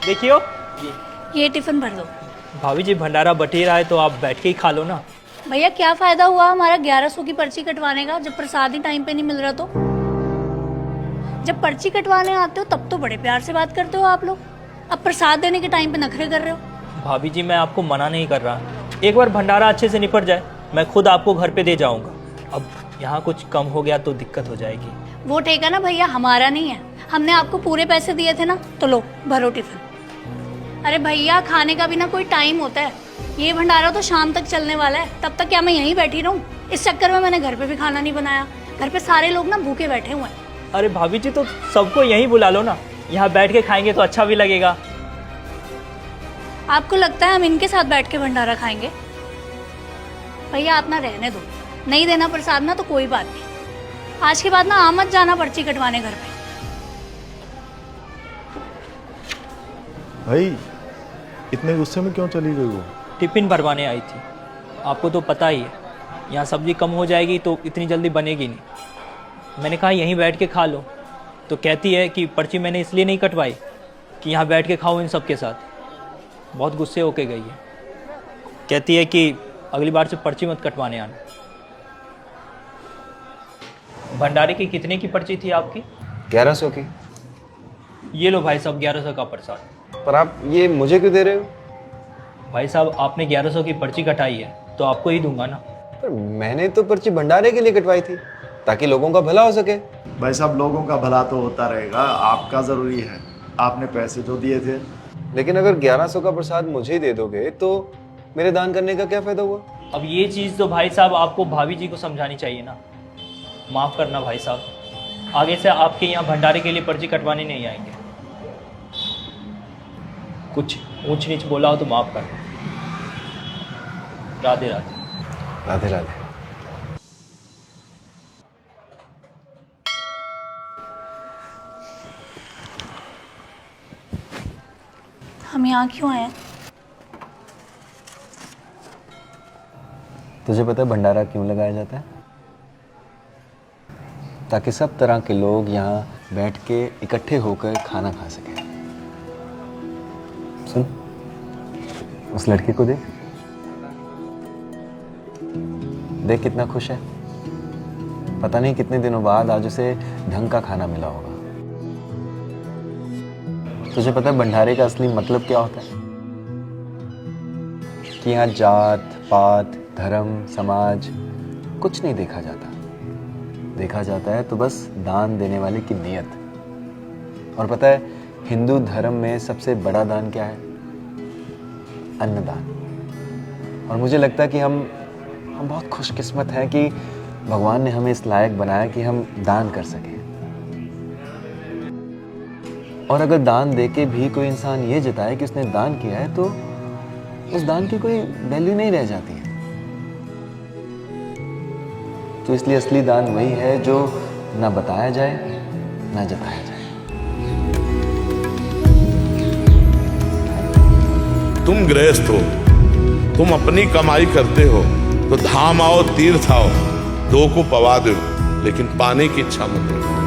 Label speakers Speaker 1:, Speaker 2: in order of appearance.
Speaker 1: देखियो
Speaker 2: ये टिफिन भर दो।
Speaker 1: भाभी जी, भंडारा बटी रहा है तो आप बैठ के ही खा लो ना।
Speaker 2: भैया क्या फायदा हुआ हमारा 1100 की पर्ची कटवाने का जब प्रसाद ही टाइम पे नहीं मिल रहा तो। जब पर्ची कटवाने आते हो तब तो बड़े प्यार से बात करते हो आप लोग, अब प्रसाद देने के टाइम पे नखरे कर रहे हो।
Speaker 1: भाभी जी, मैं आपको मना नहीं कर रहा, एक बार भंडारा अच्छे से निपट जाए मैं खुद आपको घर पे दे जाऊंगा। अब यहाँ कुछ कम हो गया तो दिक्कत हो जाएगी।
Speaker 2: वो ठेका ना भैया हमारा नहीं है, हमने आपको पूरे पैसे दिए थे ना, तो लो भरो टिफिन। अरे भैया खाने का भी ना कोई टाइम होता है, ये भंडारा तो शाम तक चलने वाला है, तब तक क्या मैं यहीं बैठी रहूं? इस चक्कर में मैंने घर पे भी खाना नहीं बनाया, घर पे सारे लोग ना भूखे बैठे हुए हैं।
Speaker 1: अरे भाभी जी, तो सबको यहीं बुला लो ना, यहाँ बैठ के खाएंगे तो अच्छा भी लगेगा।
Speaker 2: आपको लगता है हम इनके साथ बैठ के भंडारा खाएंगे? भैया आप ना रहने दो, नहीं देना प्रसाद ना तो कोई बात नहीं, आज के बाद ना आ मत जाना पर्ची कटवाने घर पे।
Speaker 3: भाई इतने गुस्से में क्यों चली गई वो?
Speaker 1: टिफिन भरवाने आई थी, आपको तो पता ही है यहाँ सब्जी कम हो जाएगी तो इतनी जल्दी बनेगी नहीं। मैंने कहा यहीं बैठ के खा लो, तो कहती है कि पर्ची मैंने इसलिए नहीं कटवाई कि यहाँ बैठ के खाओ इन सब के साथ। बहुत गुस्से होके गई है, कहती है कि अगली बार से पर्ची मत कटवाने आना। भंडारे की कितने की पर्ची थी आपकी?
Speaker 4: 1100 की।
Speaker 1: ये लो भाई साहब 1100 का प्रसाद।
Speaker 4: पर आप ये मुझे क्यों दे रहे हो?
Speaker 1: भाई साहब आपने 1100 की पर्ची कटाई है तो आपको ही दूंगा ना।
Speaker 4: पर मैंने तो पर्ची भंडारे के लिए कटवाई थी ताकि लोगों का भला हो सके।
Speaker 3: भाई साहब लोगों का भला तो होता रहेगा, आपका जरूरी है, आपने पैसे जो दिए थे।
Speaker 4: लेकिन अगर 1100 का प्रसाद मुझे ही दे दोगे तो मेरे दान करने का क्या फायदा हुआ?
Speaker 1: अब ये चीज़ तो भाई साहब आपको भाभी जी को समझानी चाहिए ना। माफ़ करना भाई साहब, आगे से आपके यहाँ भंडारे के लिए पर्ची कटवाने नहीं आएंगे। कुछ ऊंच नीच बोला हो तो माफ़ कर। राधे राधे।
Speaker 4: राधे राधे।
Speaker 2: हम यहाँ क्यों आए?
Speaker 4: तुझे पता है भंडारा क्यों लगाया जाता है? ताकि सब तरह के लोग यहाँ बैठ के इकट्ठे होकर खाना खा सकें। सुन, उस लड़की को देख, देख कितना खुश है। पता नहीं कितने दिनों बाद आज उसे ढंग का खाना मिला होगा। तुझे पता है भंडारे का असली मतलब क्या होता है? कि यहाँ जात पात धर्म समाज कुछ नहीं देखा जाता, देखा जाता है तो बस दान देने वाले की नीयत। और पता है हिंदू धर्म में सबसे बड़ा दान क्या है? अन्नदान। और मुझे लगता है कि हम बहुत खुशकिस्मत हैं कि भगवान ने हमें इस लायक बनाया कि हम दान कर सकें। और अगर दान देके भी कोई इंसान ये जताए कि उसने दान किया है तो उस दान की कोई वैल्यू नहीं रह जाती है। तो इसलिए असली दान वही है जो ना बताया जाए ना जताया जाए।
Speaker 5: तुम गृहस्थ हो, तुम अपनी कमाई करते हो तो धाम आओ तीर्थ आओ, दो को पवा दो, लेकिन पाने की इच्छा मत रखो।